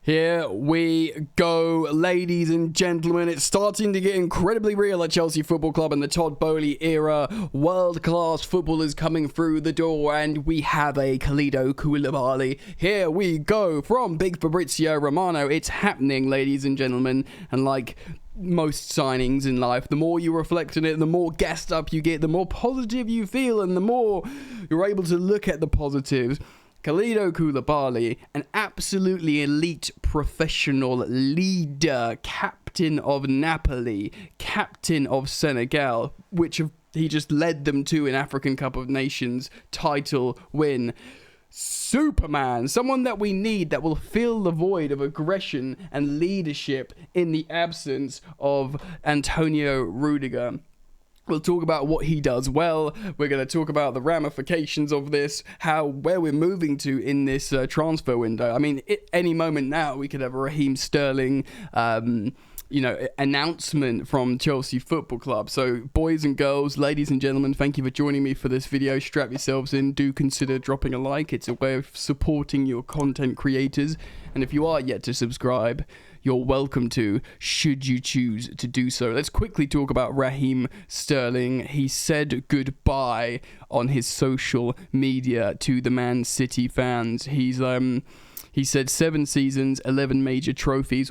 Here we go, ladies and gentlemen. It's starting to get incredibly real at Chelsea Football Club in the Todd Boehly era. World-class footballers coming through the door, and we have a Kalidou Koulibaly. Here we go from big Fabrizio Romano. It's happening, ladies and gentlemen. And like most signings in life, the more you reflect on it, the more gassed up you get, the more positive you feel, and the more you're able to look at the positives. Kalidou Koulibaly, an absolutely elite professional leader, captain of Napoli, captain of Senegal, which he just led them to an African Cup of Nations title win. Superman, someone that we need that will fill the void of aggression and leadership in the absence of Antonio Rudiger. We'll talk about what he does well. We're going to talk about the ramifications of this, where we're moving to in this transfer window. I mean, any moment now, we could have a Raheem Sterling, announcement from Chelsea Football Club. So, boys and girls, ladies and gentlemen, thank you for joining me for this video. Strap yourselves in. Do consider dropping a like. It's a way of supporting your content creators. And if you are yet to subscribe, you're welcome to, should you choose to do so. Let's quickly talk about Raheem Sterling. He said goodbye on his social media to the Man City fans. He said 7 seasons, 11 major trophies.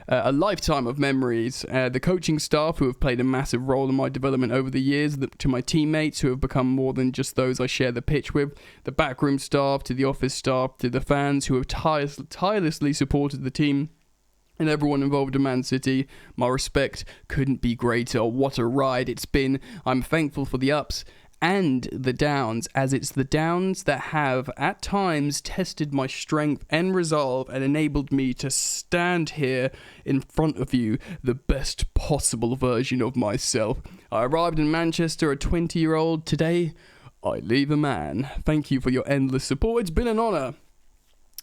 A lifetime of memories. The coaching staff who have played a massive role in my development over the years, to my teammates who have become more than just those I share the pitch with, the backroom staff, to the office staff, to the fans who have tirelessly supported the team, and everyone involved in Man City, my respect couldn't be greater. What a ride it's been. I'm thankful for the ups and the downs, as it's the downs that have, at times, tested my strength and resolve and enabled me to stand here in front of you, the best possible version of myself. I arrived in Manchester, a 20-year-old. Today, I leave a man. Thank you for your endless support. It's been an honour.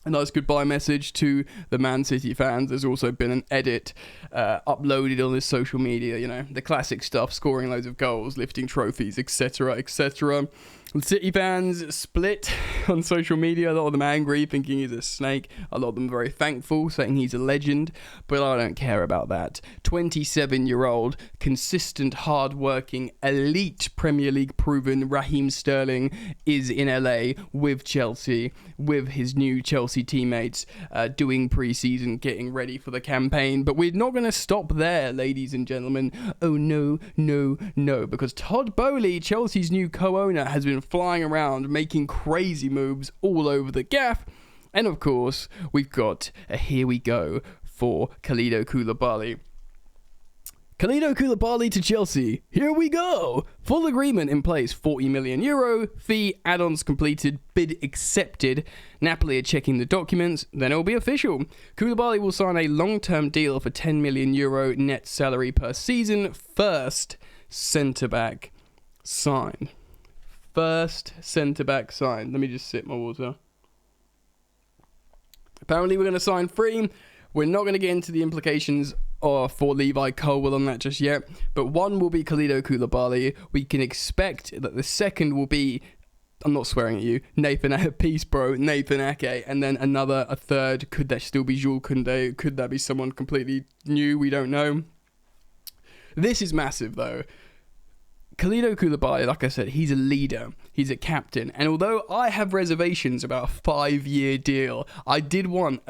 A nice goodbye message to the Man City fans. There's also been an edit uploaded on his social media, the classic stuff, scoring loads of goals, lifting trophies, etc., etc. City fans split on social media. A lot of them angry, thinking he's a snake. A lot of them very thankful, saying he's a legend. But I don't care about that. 27-year-old, consistent, hard-working, elite Premier League proven Raheem Sterling is in LA with Chelsea, with his new Chelsea teammates, doing pre-season, getting ready for the campaign. But we're not going to stop there, ladies and gentlemen. Oh, no, no, no. Because Todd Boehly, Chelsea's new co-owner, has been flying around, making crazy moves all over the gaff. And of course, we've got a here we go for Kalidou Koulibaly. Kalidou Koulibaly to Chelsea. Here we go. Full agreement in place. €40 million. Fee, add-ons completed. Bid accepted. Napoli are checking the documents. Then it will be official. Koulibaly will sign a long-term deal for €10 million net salary per season. First centre-back signed. First centre-back signed. Let me just sip my water. Apparently we're going to sign 3. We're not going to get into the implications for Levi Colwill on that just yet. But one will be Kalidou Koulibaly. We can expect that the second will be, I'm not swearing at you, Nathan Ake. And then a third. Could that still be Jules Koundé? Could that be someone completely new? We don't know. This is massive though. Kalidou Koulibaly, like I said, he's a leader, he's a captain, and although I have reservations about a 5-year deal, I did want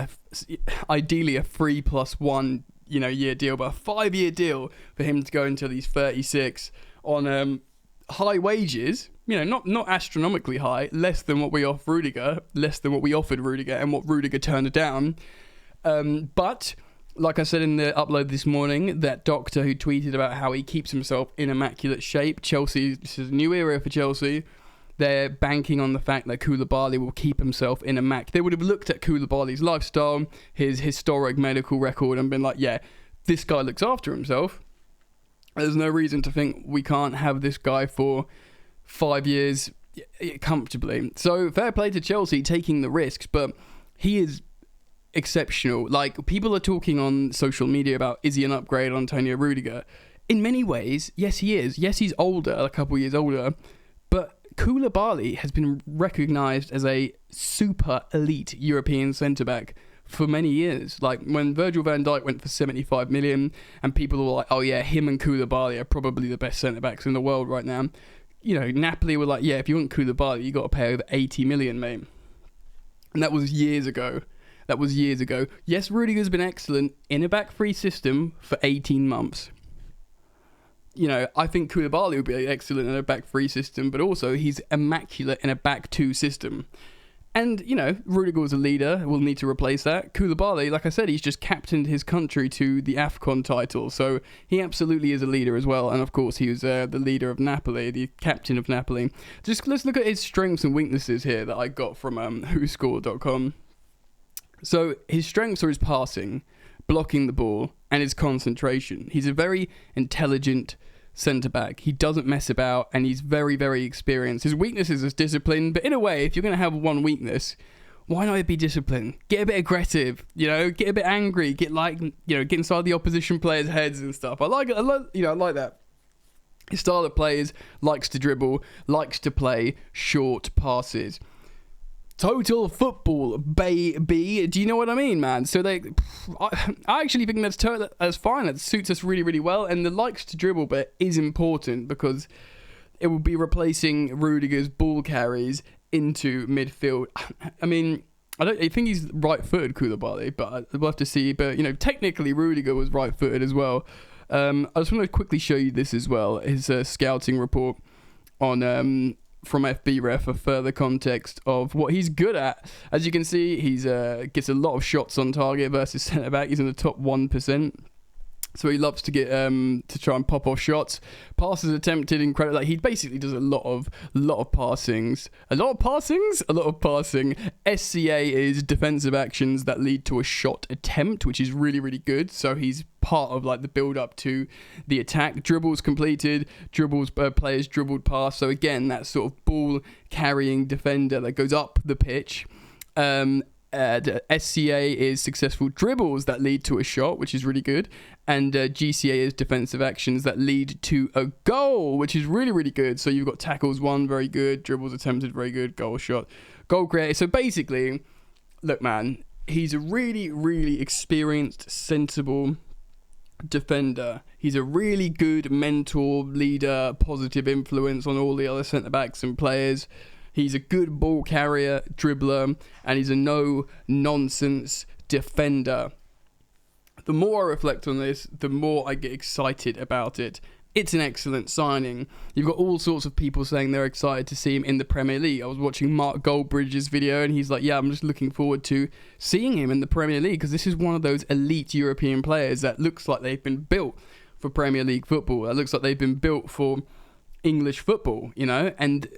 ideally a 3+1 year deal, but a 5-year deal for him to go until he's 36 on high wages, not astronomically high, less than what we offered Rudiger, and what Rudiger turned down, but like I said in the upload this morning, that doctor who tweeted about how he keeps himself in immaculate shape. Chelsea, this is a new era for Chelsea. They're banking on the fact that Koulibaly will keep himself in They would have looked at Koulibaly's lifestyle, his historic medical record, and been like, yeah, this guy looks after himself. There's no reason to think we can't have this guy for 5 years comfortably. So fair play to Chelsea taking the risks, but he is exceptional. Like, people are talking on social media about, is he an upgrade on Antonio Rudiger? In many ways, yes, he is. Yes, he's older, a couple years older, but Koulibaly has been recognised as a super elite European centre-back for many years. Like when Virgil van Dijk went for 75 million and people were like, oh yeah, him and Koulibaly are probably the best centre-backs in the world right now. You know, Napoli were like, yeah, if you want Koulibaly, you got to pay over 80 million, mate. And that was years ago. Yes, Rudiger's been excellent in a back three system for 18 months. You know, I think Koulibaly would be excellent in a back three system, but also he's immaculate in a back two system. And, you know, Rudiger was a leader. We'll need to replace that. Koulibaly, like I said, he's just captained his country to the AFCON title. So he absolutely is a leader as well. And, of course, he was the leader of Napoli, the captain of Napoli. Just let's look at his strengths and weaknesses here that I got from WhoScored.com. So his strengths are his passing, blocking the ball, and his concentration. He's a very intelligent centre-back. He doesn't mess about, and he's very, very experienced. His weakness is his discipline, but in a way, if you're going to have one weakness, why not be disciplined? Get a bit aggressive, you know, get a bit angry, get inside the opposition players' heads and stuff. I like it. I like that. His style of play is likes to dribble, likes to play short passes. Total football, baby. Do you know what I mean, man? So I actually think that's fine. That suits us really, really well. And the likes to dribble bit is important because it will be replacing Rudiger's ball carries into midfield. I mean, I think he's right-footed, Koulibaly, but we'll have to see. But, you know, technically Rudiger was right-footed as well. I just want to quickly show you this as well. His scouting report on from FBref for further context of what he's good at. As you can see, he's gets a lot of shots on target versus centre-back. He's in the top 1%. So he loves to get to try and pop off shots. Passes attempted incredible. Like he basically does a lot of passings. A lot of passing. SCA is defensive actions that lead to a shot attempt, which is really, really good. So he's part of like the build up to the attack. Dribbles completed. Players dribbled past. So again, that sort of ball carrying defender that goes up the pitch. SCA is successful dribbles that lead to a shot, which is really good. And GCA is defensive actions that lead to a goal, which is really, really good. So you've got tackles won, very good. Dribbles attempted, very good. Goal shot. Goal created. So basically, look, man, he's a really, really experienced, sensible defender. He's a really good mentor, leader, positive influence on all the other centre-backs and players. He's a good ball carrier, dribbler, and he's a no-nonsense defender. The more I reflect on this, the more I get excited about it. It's an excellent signing. You've got all sorts of people saying they're excited to see him in the Premier League. I was watching Mark Goldbridge's video, and he's like, yeah, I'm just looking forward to seeing him in the Premier League, because this is one of those elite European players that looks like they've been built for Premier League football. That looks like they've been built for English football, you know, and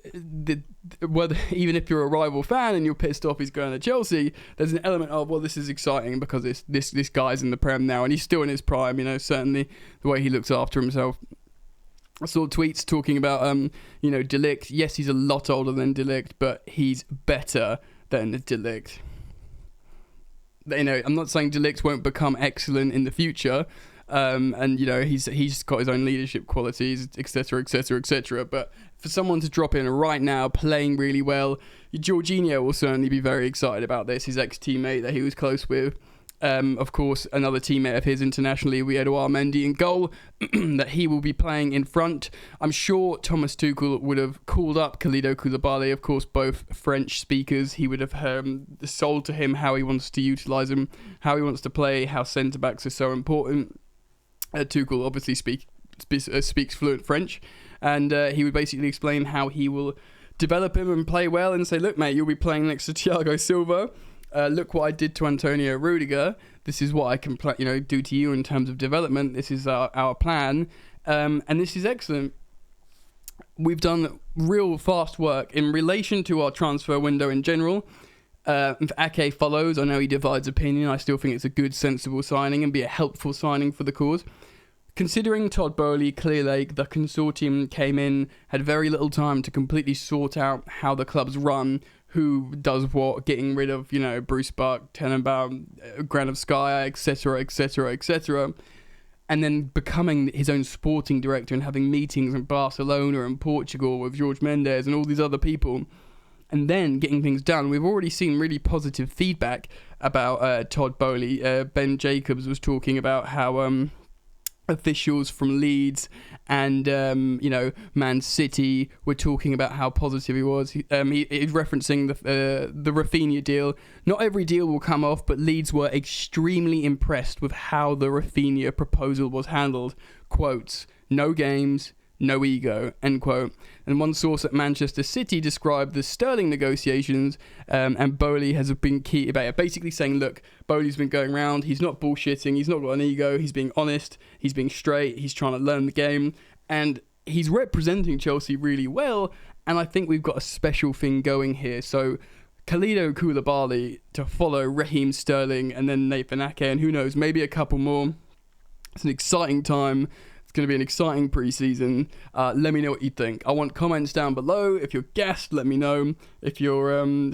whether even if you're a rival fan and you're pissed off he's going to Chelsea, there's an element of, well, this is exciting because this guy's in the Prem now and he's still in his prime, you know, certainly the way he looks after himself. I saw tweets talking about you know, De Ligt. Yes, he's a lot older than De Ligt, but he's better than De Ligt. You know, I'm not saying De Ligt won't become excellent in the future. And you know, he's got his own leadership qualities, etc., etc., etc. But for someone to drop in right now, playing really well, Jorginho will certainly be very excited about this. His ex-teammate that he was close with, of course, another teammate of his internationally, we had Edouard Mendy in goal, that he will be playing in front. I'm sure Thomas Tuchel would have called up Kalidou Koulibaly, of course, both French speakers. He would have sold to him how he wants to utilise him, how he wants to play, how centre backs are so important. Tuchel obviously speaks fluent French, and he would basically explain how he will develop him and play well, and say, look, mate, you'll be playing next to Thiago Silva. Look what I did to Antonio Rudiger. This is what I can do to you in terms of development. This is our plan, and this is excellent. We've done real fast work in relation to our transfer window in general. If Ake follows, I know he divides opinion. I still think it's a good, sensible signing and be a helpful signing for the cause. Considering Todd Boehly, Clearlake, the consortium came in, had very little time to completely sort out how the club's run, who does what, getting rid of, you know, Bruce Buck, Tenenbaum, Granovskaya, etc., etc., etc., and then becoming his own sporting director and having meetings in Barcelona and Portugal with Jorge Mendes and all these other people. and then getting things done. We've already seen really positive feedback about Todd Boehly. Ben Jacobs was talking about how officials from Leeds and Man City were talking about how positive he was. He's referencing the Rafinha deal. Not every deal will come off, but Leeds were extremely impressed with how the Rafinha proposal was handled. Quotes, "No games, no ego," end quote. And one source at Manchester City described the Sterling negotiations, and Boehly has been key about it, basically saying, look, Boehly's been going around, he's not bullshitting, he's not got an ego, he's being honest, he's being straight, he's trying to learn the game, and he's representing Chelsea really well, and I think we've got a special thing going here. So Kalidou Koulibaly to follow Raheem Sterling and then Nathan Ake, and who knows, maybe a couple more. It's an exciting time. It's going to be an exciting pre-season. Let me know what you think. I want comments down below. If you're gassed, let me know. If you're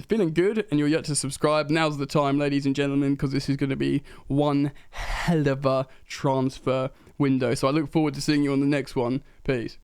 feeling good and you're yet to subscribe, now's the time, ladies and gentlemen, because this is going to be one hell of a transfer window. So I look forward to seeing you on the next one. Peace.